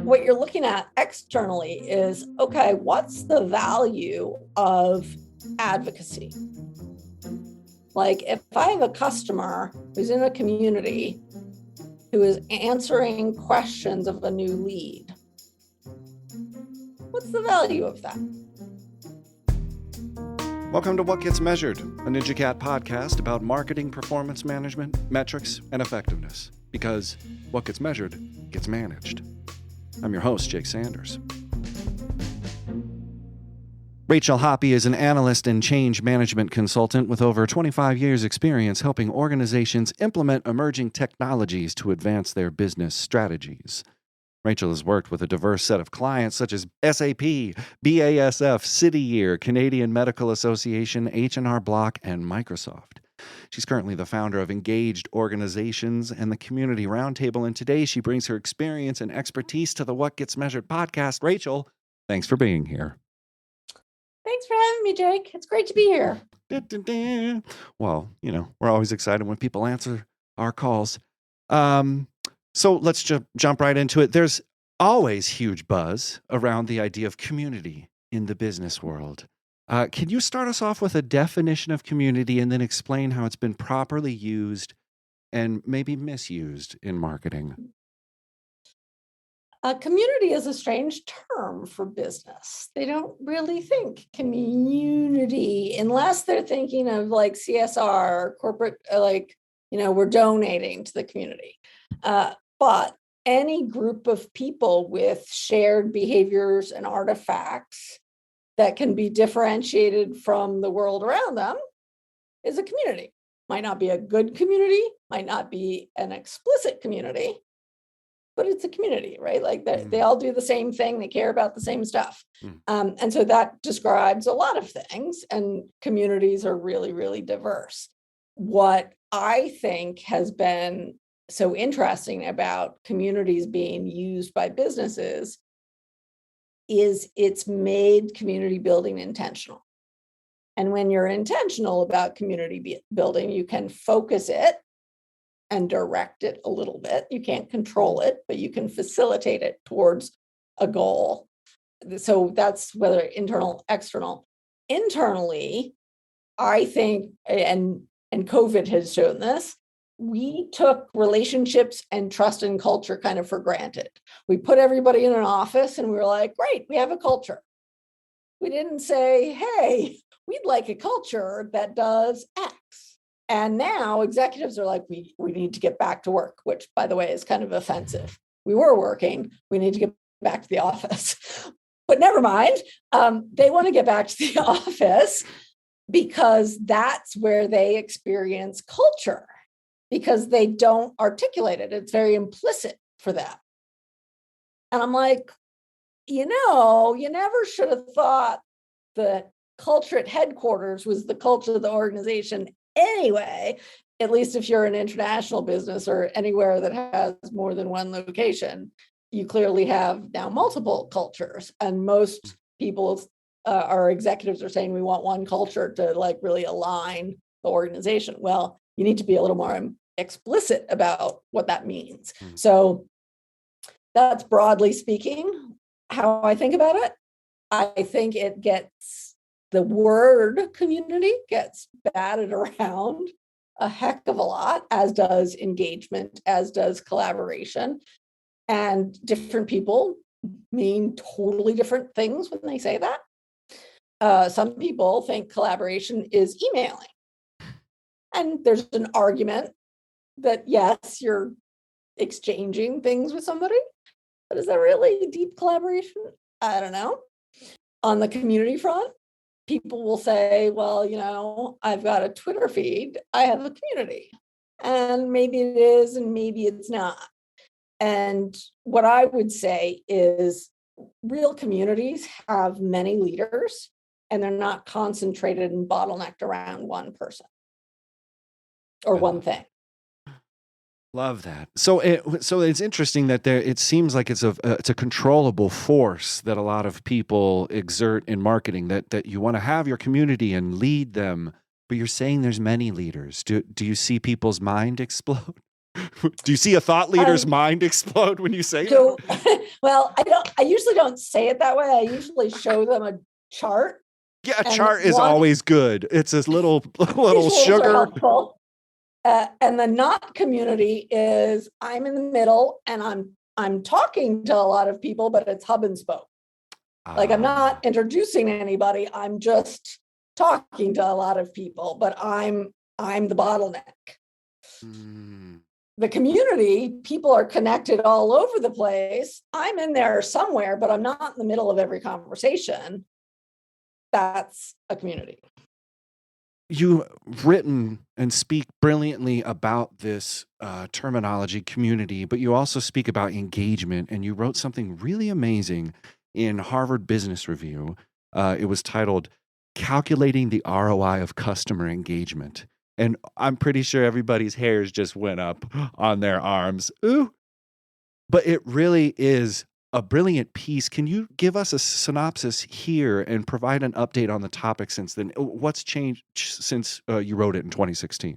what you're looking at externally is, okay, what's the value of advocacy? Like if I have a customer who's in a community who is answering questions of a new lead, what's the value of that? Welcome to What Gets Measured, a Ninja Cat podcast about marketing, performance management, metrics, and effectiveness. Because what gets measured gets managed. I'm your host, Jake Sanders. Rachel Happe is an analyst and change management consultant with over 25 years' experience helping organizations implement emerging technologies to advance their business strategies. Rachel has worked with a diverse set of clients such as SAP, BASF, City Year, Canadian Medical Association, H&R Block, and Microsoft. She's currently the founder of Engaged Organizations and the Community Roundtable, and today she brings her experience and expertise to the What Gets Measured podcast. Rachel, thanks for being here. Thanks for having me, Jake. It's great to be here. Well, we're always excited when people answer our calls. So let's jump right into it. There's always huge buzz around the idea of community in the business world. Can you start us off with a definition of community and then explain how it's been properly used and maybe misused in marketing? Community is a strange term for business. They don't really think community unless they're thinking of like CSR, corporate, we're donating to the community. But any group of people with shared behaviors and artifacts that can be differentiated from the world around them is a community. Might not be a good community, might not be an explicit community, but it's a community, right? Like they all do the same thing. They care about the same stuff. And so that describes a lot of things, and communities are really, really diverse. What I think has been so interesting about communities being used by businesses is it's made community building intentional. And when you're intentional about community building, you can focus it and direct it a little bit. You can't control it, but you can facilitate it towards a goal. So that's whether internal, external. Internally, I think, and COVID has shown this, we took relationships and trust and culture kind of for granted. We put everybody in an office and we were like, great, we have a culture. We didn't say, hey, we'd like a culture that does X. And now executives are like, we need to get back to work, which, by the way, is kind of offensive. We were working. We need to get back to the office. But never mind. They want to get back to the office because that's where they experience culture, because they don't articulate it. It's very implicit for them. And I'm like, you never should have thought that culture at headquarters was the culture of the organization anyway, at least if you're an international business or anywhere that has more than one location. You clearly have now multiple cultures, and most people, our executives, are saying we want one culture to like really align the organization. Well, you need to be a little more explicit about what that means. So that's broadly speaking how I think about it. I think the word community gets batted around a heck of a lot, as does engagement, as does collaboration. And different people mean totally different things when they say that. Some people think collaboration is emailing. And there's an argument that, yes, you're exchanging things with somebody, but is that really deep collaboration? I don't know. On the community front, people will say, well, I've got a Twitter feed. I have a community. And maybe it is, and maybe it's not. And what I would say is real communities have many leaders, and they're not concentrated and bottlenecked around one person or one thing. Love that. So it's interesting that it seems like it's a controllable force that a lot of people exert in marketing, that you want to have your community and lead them, but you're saying there's many leaders. Do you see people's mind explode? Do you see a thought leader's mind explode when you say that? So, well, I usually don't say it that way. I usually show them a chart. Yeah, a And chart is always good. It's this little visuals are sugar. helpful. And the not community is I'm in the middle and I'm talking to a lot of people, but it's hub and spoke. Like I'm not introducing anybody. I'm just talking to a lot of people, but I'm the bottleneck. The community, people are connected all over the place. I'm in there somewhere, but I'm not in the middle of every conversation. That's a community. You've written and speak brilliantly about this terminology, community, but you also speak about engagement, and you wrote something really amazing in Harvard Business Review. It was titled Calculating the ROI of Customer Engagement. And I'm pretty sure everybody's hairs just went up on their arms. Ooh. But it really is a brilliant piece. Can you give us a synopsis here and provide an update on the topic since then? What's changed since you wrote it in 2016?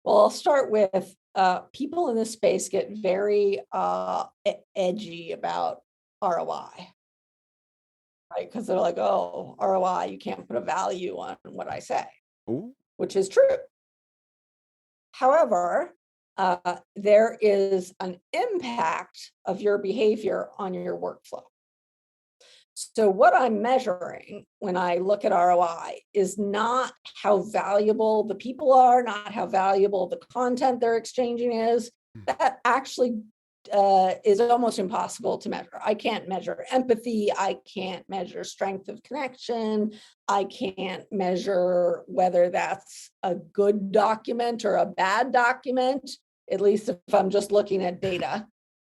Well, I'll start with people in this space get very edgy about ROI, right? Because they're like, oh, ROI, you can't put a value on what I say, Ooh. which is true. However, there is an impact of your behavior on your workflow. So what I'm measuring when I look at ROI is not how valuable the people are, not how valuable the content they're exchanging is. That actually is almost impossible to measure. I can't measure empathy. I can't measure strength of connection. I can't measure whether that's a good document or a bad document, at least if I'm just looking at data.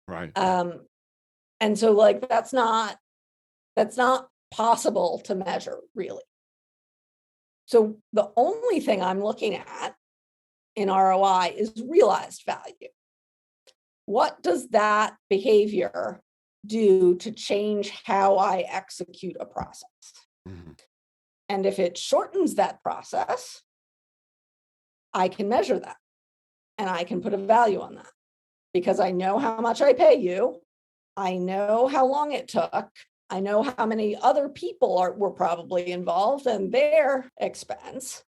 Right. And so like, that's not possible to measure really. So the only thing I'm looking at in ROI is realized value. What does that behavior do to change how I execute a process? Mm-hmm. And if it shortens that process, I can measure that and I can put a value on that because I know how much I pay you. I know how long it took. I know how many other people were probably involved and their expense.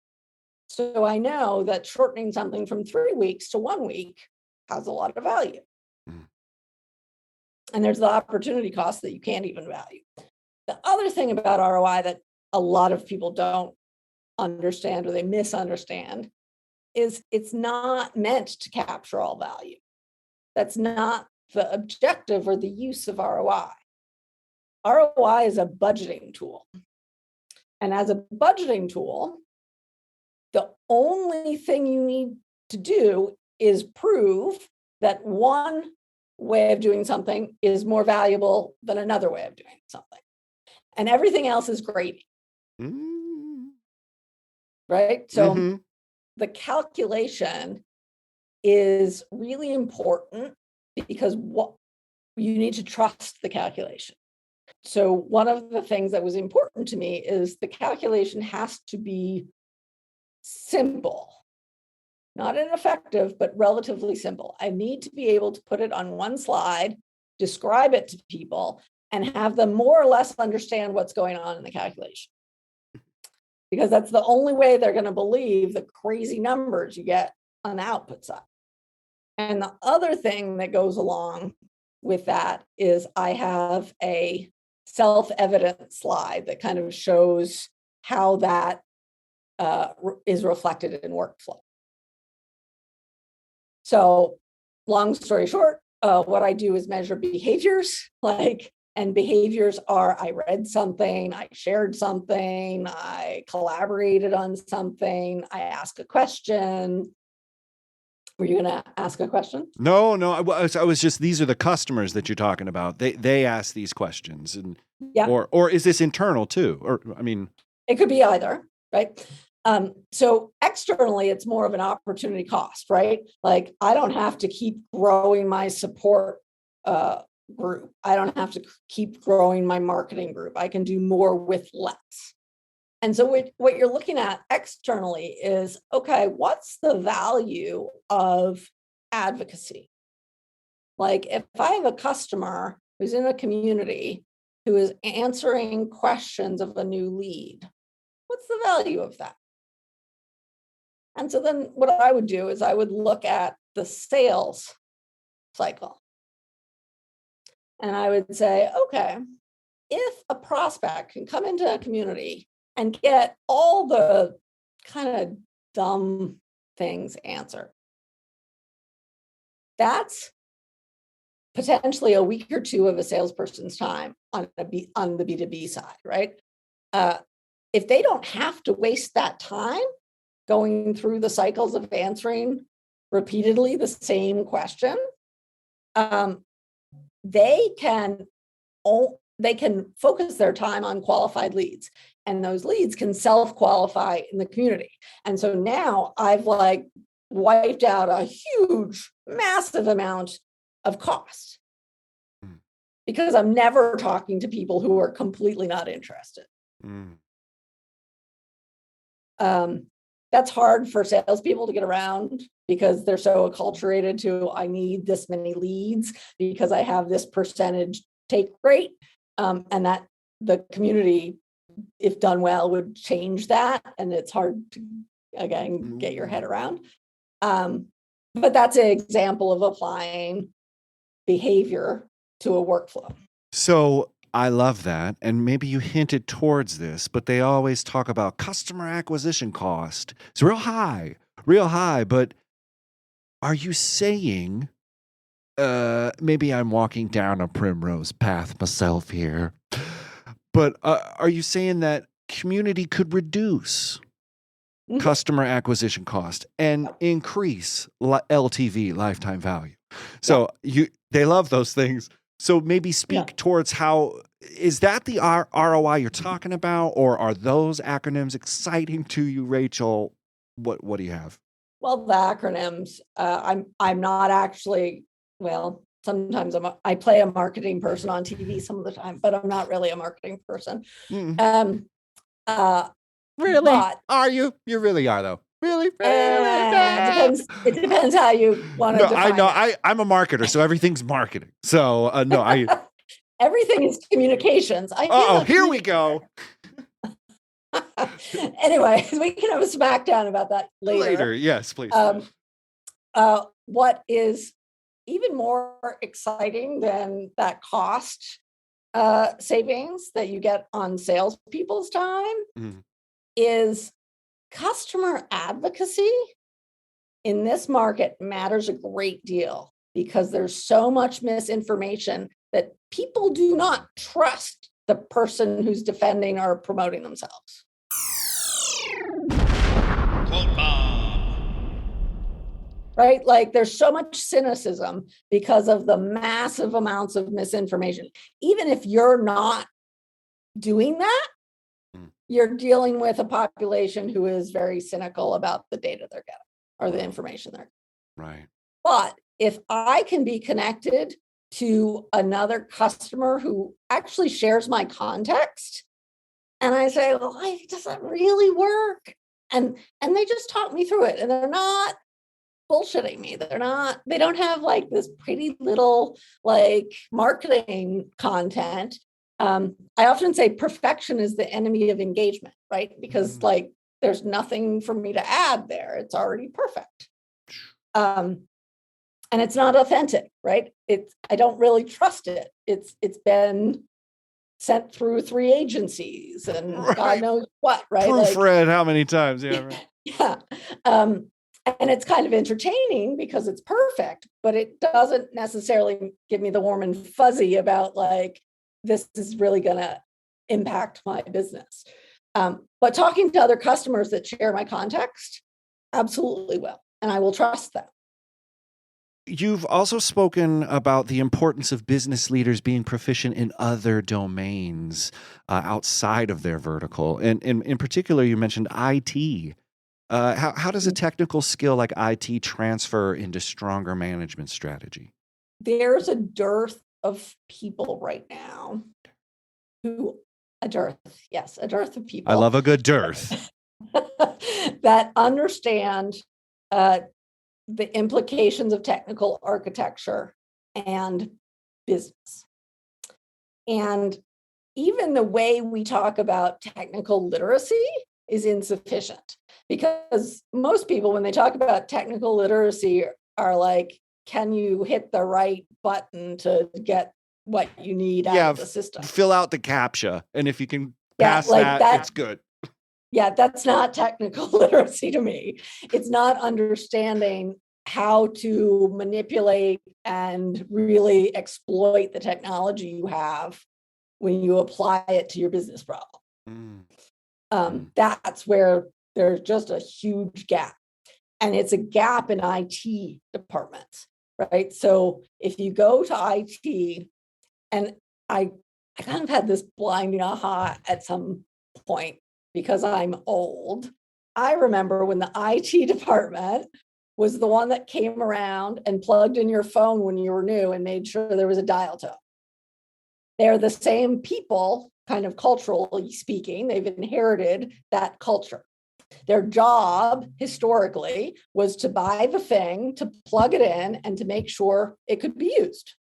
So I know that shortening something from 3 weeks to 1 week has a lot of value. And there's the opportunity cost that you can't even value. The other thing about ROI that a lot of people don't understand or they misunderstand is it's not meant to capture all value. That's not the objective or the use of ROI. ROI is a budgeting tool. And as a budgeting tool, the only thing you need to do is prove that one way of doing something is more valuable than another way of doing something. And everything else is gravy. Right? So the calculation is really important because what you need to trust the calculation. So one of the things that was important to me is the calculation has to be simple, not ineffective, but relatively simple. I need to be able to put it on one slide, describe it to people, and have them more or less understand what's going on in the calculation. Because that's the only way they're going to believe the crazy numbers you get on the output side. And the other thing that goes along with that is I have a self-evident slide that kind of shows how that is reflected in workflow. So long story short, what I do is measure behaviors, and behaviors are I read something, I shared something, I collaborated on something, I ask a question. Were you going to ask a question? No. I was just, these are the customers that you're talking about. They ask these questions, and or is this internal too? Or I mean, it could be either, right? So externally, it's more of an opportunity cost, right? Like I don't have to keep growing my support group. I don't have to keep growing my marketing group. I can do more with less. And so what you're looking at externally is, okay, what's the value of advocacy. Like if I have a customer who's in a community who is answering questions of a new lead, what's the value of that? And so then what I would do is I would look at the sales cycle. And I would say, okay, if a prospect can come into a community and get all the kind of dumb things answered, that's potentially a week or two of a salesperson's time on the B2B side, right? If they don't have to waste that time going through the cycles of answering repeatedly the same question, they can focus their time on qualified leads, and those leads can self-qualify in the community. And so now I've like wiped out a huge, massive amount of cost because I'm never talking to people who are completely not interested. That's hard for salespeople to get around because they're so acculturated to, I need this many leads because I have this percentage take rate, and that the community, if done well, would change that. And it's hard to, again, get your head around. But that's an example of applying behavior to a workflow. So I love that. And maybe you hinted towards this, but they always talk about customer acquisition cost. It's real high. But are you saying, maybe I'm walking down a primrose path myself here, but are you saying that community could reduce customer acquisition cost and increase LTV, lifetime value? So they love those things. So maybe speak towards how, is that the ROI you're talking about, or are those acronyms exciting to you, Rachel? What do you have? Well, the acronyms, I'm not actually, well, sometimes I play a marketing person on TV some of the time, but I'm not really a marketing person. Really? But, are you? You really are, though. Really? It depends how you want to define I know. it. I'm a marketer, so everything's marketing. So everything is communications. Here we go. Anyway, we can have a smackdown about that later. Yes, please. What is even more exciting than that cost savings that you get on salespeople's time is customer advocacy in this market matters a great deal because there's so much misinformation that people do not trust the person who's defending or promoting themselves. Right? Like there's so much cynicism because of the massive amounts of misinformation. Even if you're not doing that, you're dealing with a population who is very cynical about the data they're getting or the information they're getting. Right. But if I can be connected to another customer who actually shares my context, and I say, well, does that really work? And they just talk me through it, and they're not bullshitting me. They don't have like this pretty little like marketing content. I often say perfection is the enemy of engagement, right? Because like there's nothing for me to add there. It's already perfect. And it's not authentic, right? I don't really trust it. It's been sent through 3 agencies and God knows what, right? Proofread how many times? Yeah. Right. Yeah. And it's kind of entertaining because it's perfect, but it doesn't necessarily give me the warm and fuzzy about like, this is really going to impact my business. But talking to other customers that share my context, absolutely will. And I will trust them. You've also spoken about the importance of business leaders being proficient in other domains outside of their vertical. And in particular, you mentioned IT. How does a technical skill like IT transfer into stronger management strategy? There's a dearth of people right now a dearth of people. I love a good dearth. that understand the implications of technical architecture and business. And even the way we talk about technical literacy is insufficient, because most people, when they talk about technical literacy, are like, can you hit the right button to get what you need out of the system? Fill out the CAPTCHA, and if you can Yeah, pass like that, it's good. Yeah, that's not technical literacy to me. It's not understanding how to manipulate and really exploit the technology you have when you apply it to your business problem. That's where there's just a huge gap. And it's a gap in IT departments, right? So if you go to IT, and I kind of had this blinding aha at some point because I'm old. I remember when the IT department was the one that came around and plugged in your phone when you were new and made sure there was a dial tone. They're the same people, kind of culturally speaking, they've inherited that culture. Their job historically was to buy the thing, to plug it in, and to make sure it could be used.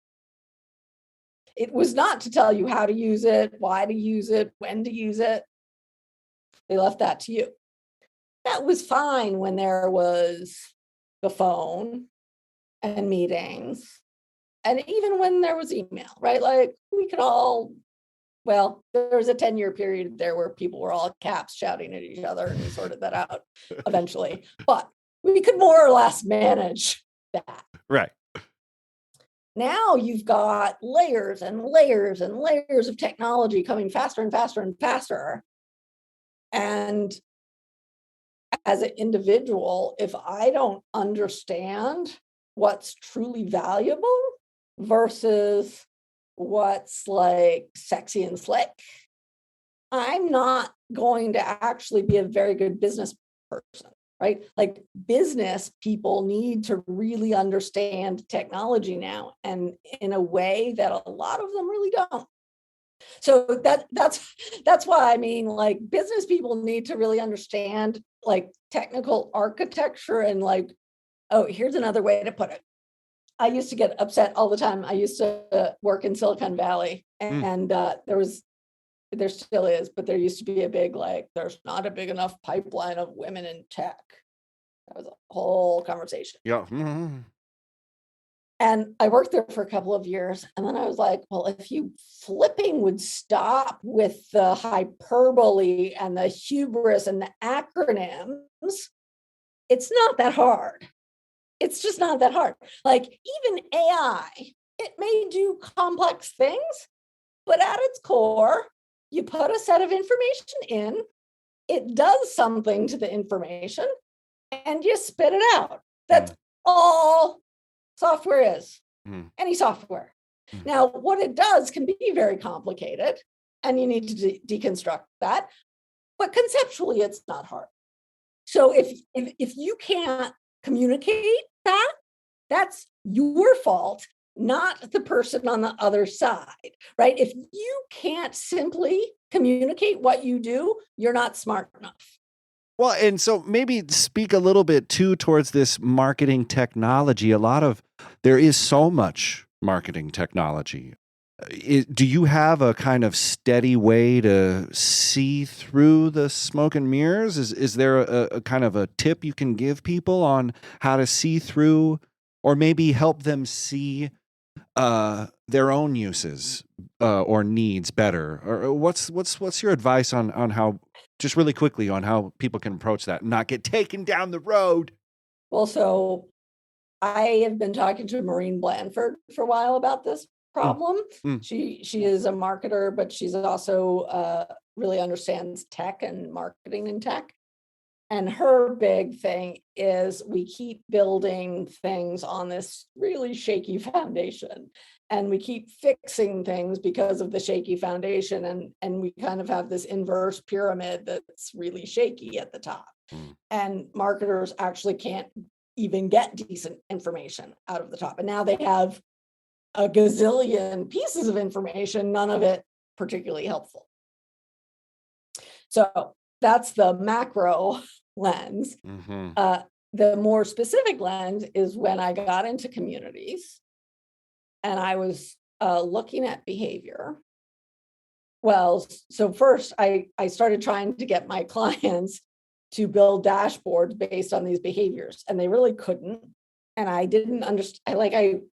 It was not to tell you how to use it, why to use it, when to use it. They left that to you. That was fine when there was the phone and meetings, and even when there was email, right? Like we could all, well, there was a 10-year period there where people were all caps shouting at each other, and we sorted that out eventually. But we could more or less manage that. Right. Now you've got layers and layers and layers of technology coming faster and faster and faster. And as an individual, if I don't understand what's truly valuable versus what's like sexy and slick, I'm not going to actually be a very good business person, right? Like business people need to really understand technology now, and in a way that a lot of them really don't. So that's why I mean, like business people need to really understand like technical architecture, and like, oh, here's another way to put it. I used to get upset all the time. I used to work in Silicon Valley, and there still is, but there used to be a big, like, there's not a big enough pipeline of women in tech. That was a whole conversation. Yeah. And I worked there for a couple of years. And then I was like, well, if you flipping would stop with the hyperbole and the hubris and the acronyms, it's not that hard. It's just not that hard. Like even AI, it may do complex things, but at its core, you put a set of information in, it does something to the information, and you spit it out. That's all software is. Any software. Now, what it does can be very complicated, and you need to deconstruct that, but conceptually, it's not hard. So if you can't communicate that, that's your fault, not the person on the other side, right? If you can't simply communicate what you do, you're not smart enough. Well, and so maybe speak a little bit too towards this marketing technology. There is so much marketing technology. Do you have a kind of steady way to see through the smoke and mirrors? Is there a kind of a tip you can give people on how to see through, or maybe help them see their own uses or needs better? Or what's your advice on how, just really quickly, on how people can approach that and not get taken down the road? Well, so I have been talking to Maureen Blanford for a while about this problem. She is a marketer, but she's also really understands tech and marketing in tech. And her big thing is we keep building things on this really shaky foundation, and we keep fixing things because of the shaky foundation. And we kind of have this inverse pyramid that's really shaky at the top. And marketers actually can't even get decent information out of the top. And now they have a gazillion pieces of information, none of it particularly helpful. So that's the macro lens. the more specific lens is when I got into communities and I was looking at behavior. Well, so first I started trying to get my clients to build dashboards based on these behaviors, and they really couldn't. And I didn't understand,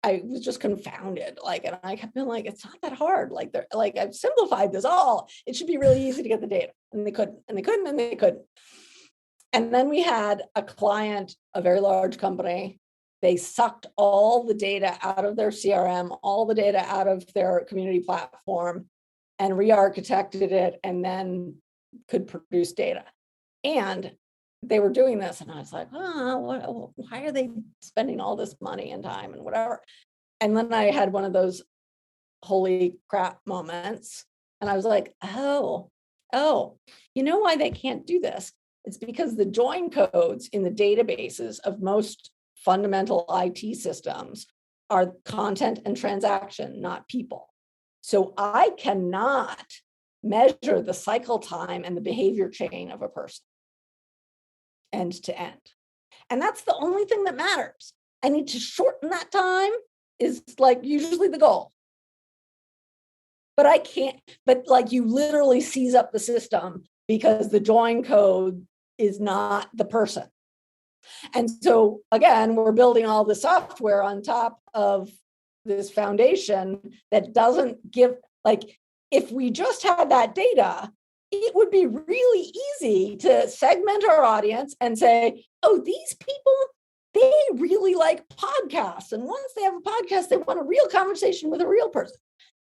I was just confounded. And I kept being like, it's not that hard. I've simplified this all. It should be really easy to get the data. And they couldn't, and they couldn't, and they couldn't. And then we had a client, a very large company. They sucked all the data out of their CRM, all the data out of their community platform, and re-architected it, and then could produce data. And they were doing this, and I was like, why are they spending all this money and time and whatever? And then I had one of those holy crap moments, and I was like, oh, you know why they can't do this? It's because the join codes in the databases of most fundamental IT systems are content and transaction, not people. So I cannot measure the cycle time and the behavior chain of a person end to end. And that's the only thing that matters. I need to shorten that time is usually the goal. But I can't, you literally seize up the system because the join code is not the person. And so again, we're building all the software on top of this foundation that doesn't give, if we just had that data, it would be really easy to segment our audience and say, oh, these people, they really like podcasts. And once they have a podcast, they want a real conversation with a real person.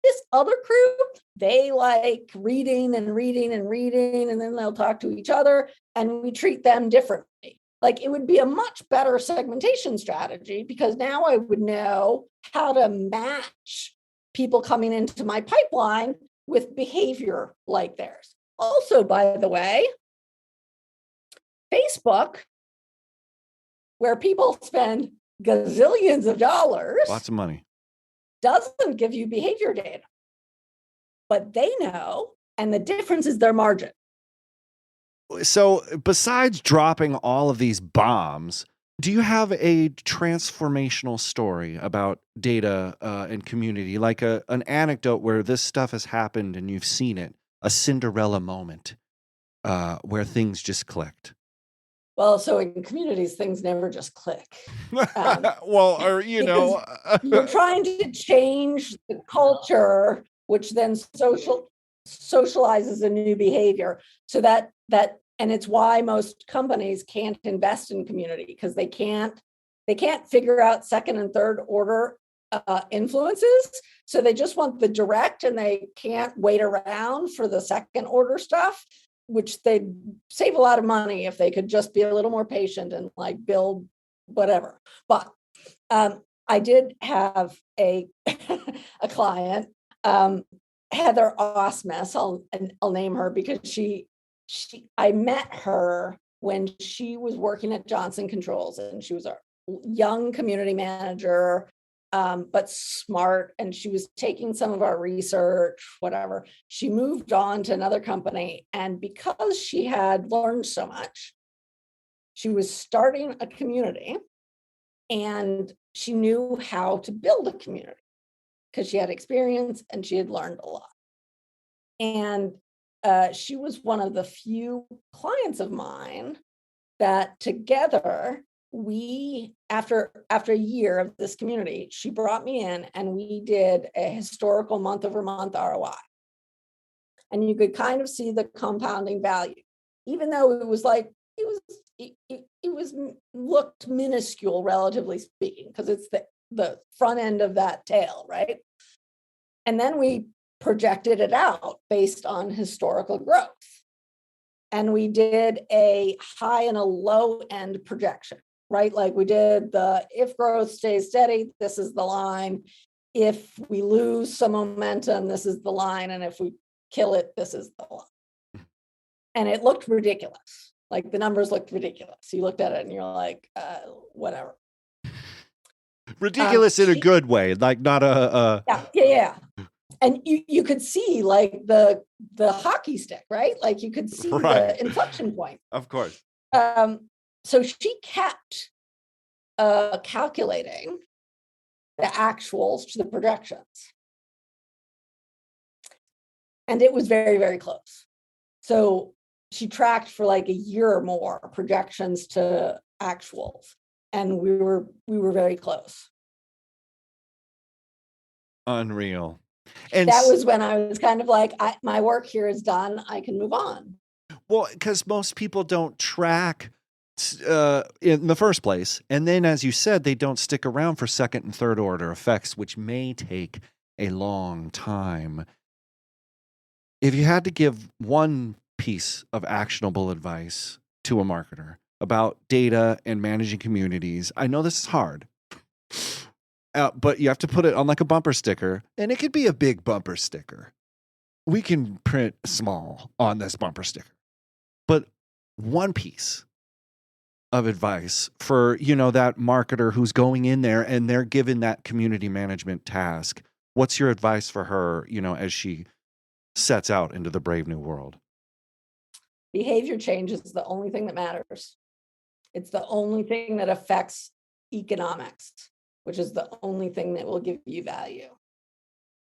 This other crew, they like reading, and then they'll talk to each other, and we treat them differently. It would be a much better segmentation strategy, because now I would know how to match people coming into my pipeline with behavior like theirs. Also, by the way, Facebook, where people spend gazillions of dollars, lots of money, doesn't give you behavior data, but they know, and the difference is their margin. So besides dropping all of these bombs, do you have a transformational story about data and community, like an anecdote where this stuff has happened and you've seen it, a Cinderella moment where things just clicked? Well, so in communities, things never just click. You're trying to change the culture, which then socializes a new behavior. So that and it's why most companies can't invest in community, because they can't figure out second and third order influences. So they just want the direct, and they can't wait around for the second order stuff, which they'd save a lot of money if they could just be a little more patient and build whatever. But I did have a client, Heather Osmus, I'll name her because I met her when she was working at Johnson Controls, and she was a young community manager, but smart, and she was taking some of our research, whatever. She moved on to another company, and because she had learned so much, she was starting a community, and she knew how to build a community because she had experience and she had learned a lot. And she was one of the few clients of mine that together after a year of this community, she brought me in and we did a historical month-over-month ROI. And you could kind of see the compounding value, even though it looked minuscule, relatively speaking, because it's the front end of that tail, right? And then we projected it out based on historical growth. And we did a high and a low end projection, right? We did if growth stays steady, this is the line. If we lose some momentum, this is the line. And if we kill it, this is the line. And it looked ridiculous. The numbers looked ridiculous. You looked at it and you're like, whatever. Ridiculous in a good way, not a. Yeah. And you could see the hockey stick, right? You could see the inflection point. Of course. So she kept calculating the actuals to the projections. And it was very, very close. So she tracked for like a year or more projections to actuals. And we were very close. Unreal. And that was when I was kind of like, my work here is done. I can move on. Well, because most people don't track in the first place. And then, as you said, they don't stick around for second and third order effects, which may take a long time. If you had to give one piece of actionable advice to a marketer about data and managing communities, I know this is hard, but you have to put it on like a bumper sticker, and it could be a big bumper sticker. We can print small on this bumper sticker. But one piece of advice for, that marketer who's going in there and they're given that community management task, what's your advice for her, as she sets out into the brave new world? Behavior change is the only thing that matters. It's the only thing that affects economics, which is the only thing that will give you value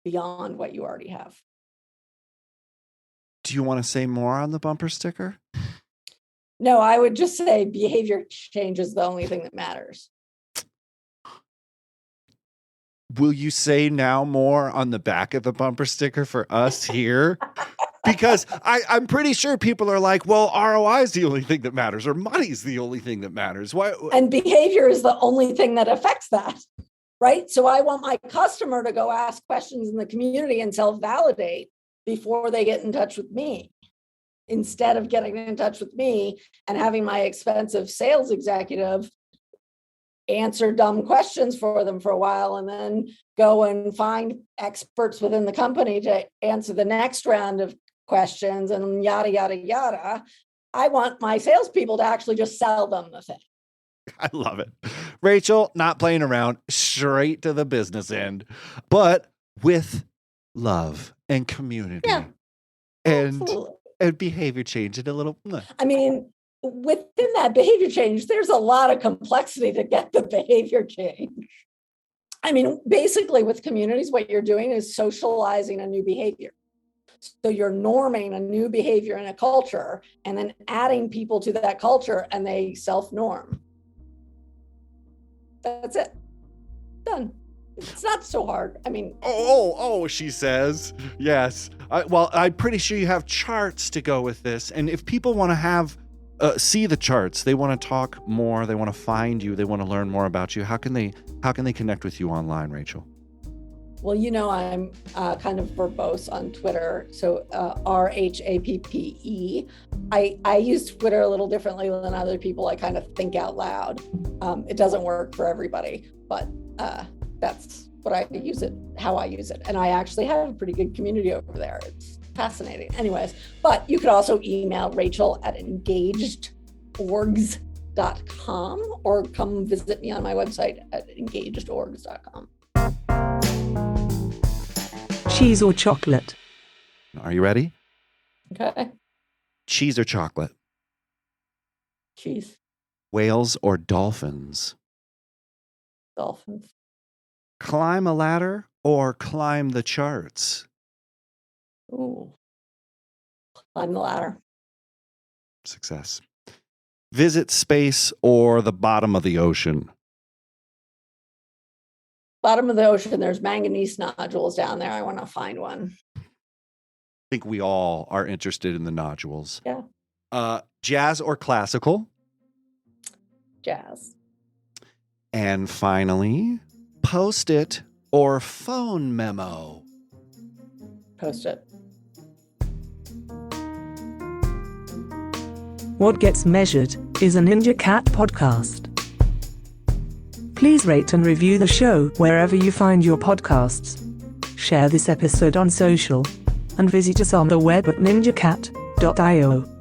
beyond what you already have. Do you want to say more on the bumper sticker? No, I would just say behavior change is the only thing that matters. Will you say now more on the back of the bumper sticker for us here? Because I'm pretty sure people are like, well, ROI is the only thing that matters, or money's the only thing that matters. Why? And behavior is the only thing that affects that, right? So I want my customer to go ask questions in the community and self-validate before they get in touch with me, instead of getting in touch with me and having my expensive sales executive answer dumb questions for them for a while and then go and find experts within the company to answer the next round of questions and yada, yada, yada. I want my salespeople to actually just sell them the thing. I love it. Rachel, not playing around, straight to the business end, but with love and community. Yeah, and behavior change and a little. I mean, within that behavior change, there's a lot of complexity to get the behavior change. I mean, basically with communities, what you're doing is socializing a new behavior. So you're norming a new behavior in a culture and then adding people to that culture and they self-norm. That's it. Done. It's not so hard. I mean. Oh, she says. Yes. Well, I'm pretty sure you have charts to go with this. And if people want to see the charts, they want to talk more, they want to find you, they want to learn more about you, how can they connect with you online, Rachel? Well, I'm kind of verbose on Twitter. So RHAPPE. I use Twitter a little differently than other people. I kind of think out loud. It doesn't work for everybody, but that's what I use it, how I use it. And I actually have a pretty good community over there. It's fascinating. Anyways, but you could also email rachel@engagedorgs.com or come visit me on my website at engagedorgs.com. Cheese or chocolate? Are you ready? Okay. Cheese or chocolate? Cheese. Whales or dolphins? Dolphins. Climb a ladder or climb the charts? Ooh. Climb the ladder. Success. Visit space or the bottom of the ocean? Bottom of the ocean, there's manganese nodules down there. I want to find one. I think we all are interested in the nodules. Yeah. Jazz or classical? Jazz. And finally, Post-it or phone memo? Post-it. What Gets Measured is a Ninja Cat podcast. Please rate and review the show wherever you find your podcasts. Share this episode on social and visit us on the web at ninjacat.io.